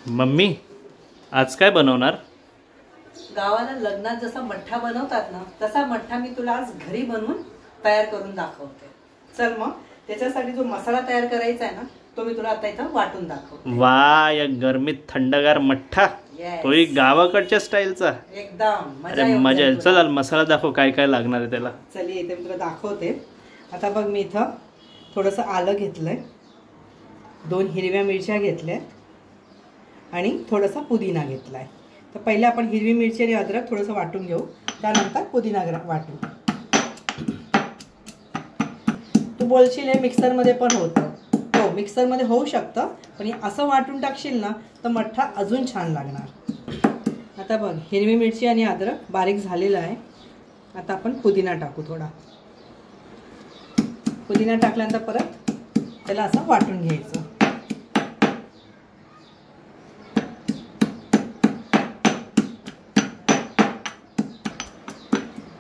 Mummy आज काय बनवणार? गावाला लग्नात जसा मठ्ठा बनवतात ना तसा मठ्ठा मी तुला आज घरी बनवून तयार करून दाखवते। चल मग त्याच्यासाठी जो मसाला तयार करायचा आहे ना तो मी तुला आता इथं वाटून दाखवते। वा, या गरमीत थंडगार मठ्ठा, तोही गावाकडच्या स्टाईलचा, एकदम अरे मजा येईल। चल मसाला दाखव, काय काय लागणार आहे त्याला। चल इथे मी तुला दाखवते। आता बघ मी इथं थोडंसं आलं घेतलंय, 2 हिरव्या मिरच्या घेतल्या आणि थोडासा पुदिना घेतलाय। तर पहिले आपण हिरवी मिरची आणि अद्रक थोडंसं वाटून घेऊ, त्यानंतर पुदिना वाटू। तू बोलशील हे मिक्सरमध्ये पण होतं, हो मिक्सरमध्ये होऊ शकतं, पण असं वाटून टाकशील ना तर मठ्ठा अजून छान लागणार। आता बघ हिरवी मिरची आणि अद्रक बारीक झालेलं आहे। आता आपण पुदिना टाकू थोडा। पुदिना टाकल्यानंतर परत त्याला असं वाटून घ्यायचं।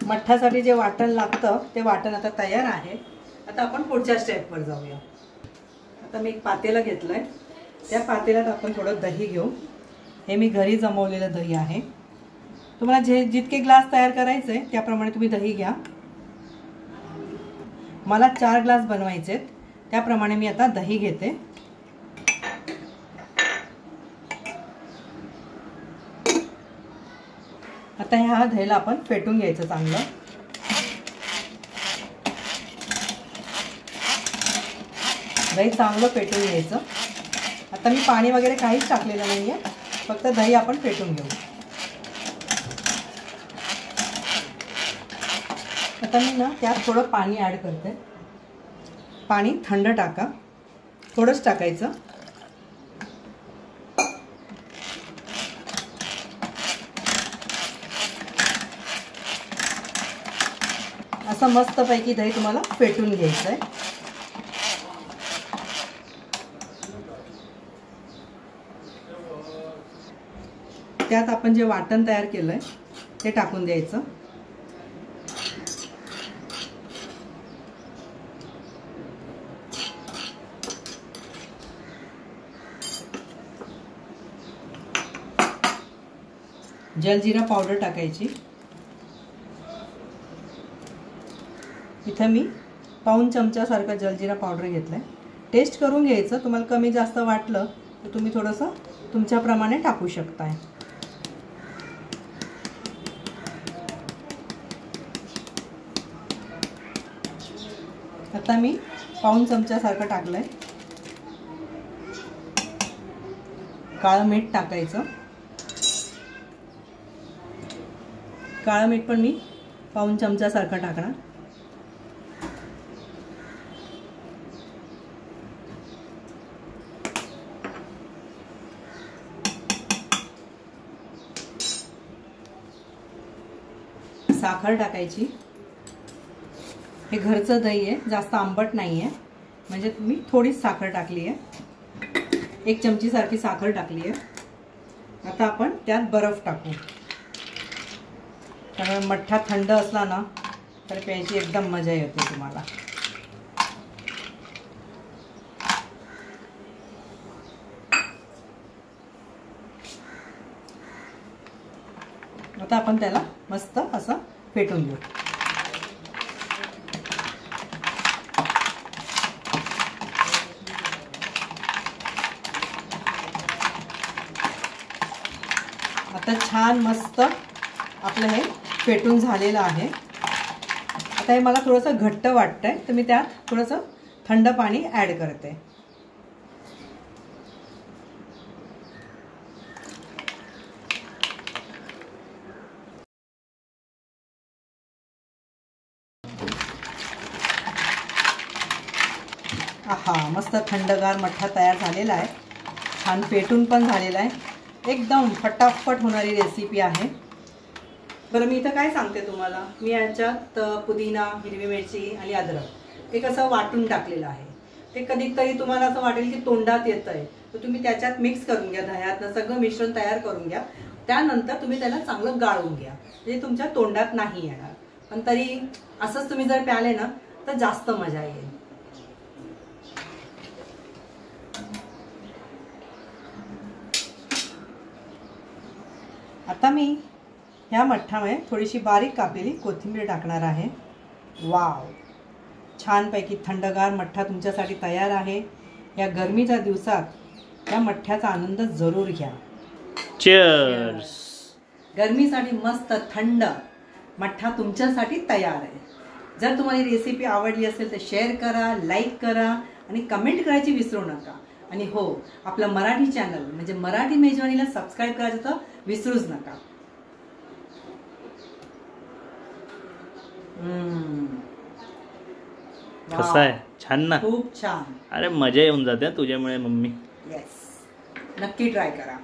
मठ्ठासाठी जे वाटण लागतं ते वाटण आता तयार आहे। आता आपण पुढच्या स्टेपवर जाऊया। आता मी एक पातेलं घेतलंय, त्या पातेल्यात आपण थोडं दही घेऊ। हे मी घरी जमवलेलं दही आहे। तुम्हाला जितके ग्लास तयार करायचे त्याप्रमाणे तुम्ही दही घ्या। मला 4 ग्लास बनवायचे, त्याप्रमाणे मी आता दही घेते। आता ह्या दहीला आपण फेटून घ्यायचं चांगलं। दही चांगलं फेटून घ्यायचं। आता मी पाणी वगैरे काहीच टाकलेलं नाहीये, फक्त दही आपण फेटून घेऊ। आता मी ना त्यात थोडं पाणी ॲड करते। पाणी थंड टाका, थोडंच टाकायचं। असं मस्तपैकी दही तुम्हाला फेटून घ्यायचं आहे। त्यात आपण जे वाटण तयार केलंय ते टाकून द्यायचं। जलजीरा पावडर टाकायची। इथं मी पाऊण चमचा सारखा जलजीरा पावडर घेतलाय। टेस्ट करून घ्यायचं, तुम्हाला कमी जास्त वाटलं तर तुम्ही थोडंसं तुमच्याप्रमाणे टाकू शकताय। आता मी पाऊण चमचा सारखं टाकलंय। काळं मीठ टाकायचं। काळं मीठ पण मी पाऊण चमचा सारखं टाकणार। साखर टाकायची। हे घरचं दही आहे, जास्त आंबट नाही आहे, म्हणजे मी थोडीच साखर टाकली आहे। 1 चमची सारखी साखर टाकली आहे। आता आपण त्यात बर्फ टाकू, कारण मठ्ठा थंड असला ना तर प्यायची एकदम मजा येते तुम्हाला। आता आपण त्याला मस्त असं फेटून घेऊ। आता छान मस्त आपलं हे फेटून झालेलं आहे। आता हे मला थोडंसं घट्ट वाटतंय, तर मी त्यात थोडंसं थंड पाणी ॲड करते। आहा, मस्त थंडगार मठ्ठा तयार झालेला आहे। छान फेटून पण झालेला आहे। एकदम फटाफट होणारी रेसिपी आहे। बरं मी इथं काय सांगते तुम्हाला, मी याच्यात पुदिना, हिरवी मिरची आणि अद्रक हे कसं वाटून टाकलेलं आहे। ते कधीतरी तुम्हाला असं वाटेल की तोंडात येतंय, तर तुम्ही त्याच्यात मिक्स करून घ्या। दह्यातनं सगळं मिश्रण तयार करून घ्या, त्यानंतर तुम्ही त्याला चांगलं गाळून घ्या, म्हणजे तुमच्या तोंडात नाही येणार। पण तरी असंच तुम्ही जर प्याले ना तर जास्त मजा येईल। आता मी ह्या मठ्ठामध्ये थोडीशी बारीक कापलेली कोथिंबीर टाकणार आहे. वाव, छानपैकी थंडगार मठ्ठा तुमच्यासाठी तयार आहे. या गरमीच्या दिवसात या मठ्ठ्याचा आनंद जरूर घ्या. चीअर्स. गरमीसाठी मस्त थंड मठ्ठा तुमच्यासाठी तयार आहे. जर तुम्हाला ही रेसिपी आवडली असेल तर शेअर करा, लाईक करा आणि कमेंट करायची विसरू नका. आणि हो, आपलं मराठी चॅनल म्हणजे मराठी मेजवानीला सबस्क्राईब करायचं तर विसरूच नका. कसं आहे? छान ना? खूप छान. अरे मजा येऊन जाते तुझ्यामुळे मम्मी. येस, नक्की ट्राय करा.